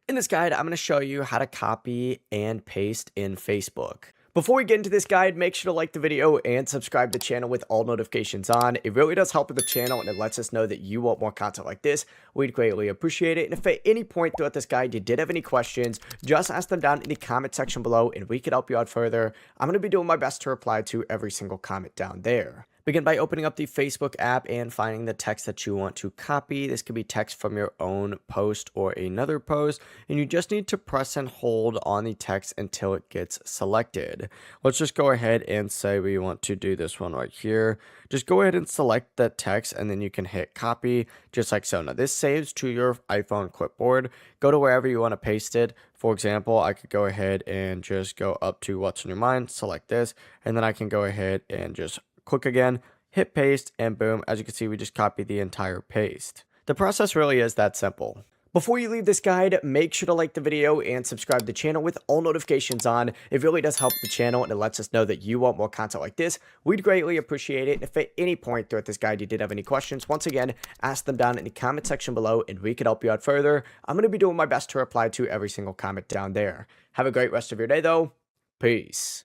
In this guide, I'm going to show you how to copy and paste in Facebook. Before we get into this guide, make sure to like the video and subscribe to the channel with all notifications on. It really does help with the channel and it lets us know that you want more content like this. We'd greatly appreciate it. And if at any point throughout this guide you did have any questions, just ask them down in the comment section below and we could help you out further. I'm going to be doing my best to reply to every single comment down there. Begin by opening up the Facebook app and finding the text that you want to copy. This could be text from your own post or another post, and you just need to press and hold on the text until it gets selected. Let's just go ahead and say we want to do this one right here. Just go ahead and select the text and then you can hit copy just like so. Now this saves to your iPhone clipboard. Go to wherever you want to paste it. For example, I could go ahead and just go up to what's in your mind, select this, and then I can go ahead and just click again, hit paste, and boom, as you can see, we just copied the entire paste. The process really is that simple. Before you leave this guide, make sure to like the video and subscribe to the channel with all notifications on. It really does help the channel and it lets us know that you want more content like this. We'd greatly appreciate it. And if at any point throughout this guide you did have any questions, once again, ask them down in the comment section below and we could help you out further. I'm going to be doing my best to reply to every single comment down there. Have a great rest of your day though. Peace.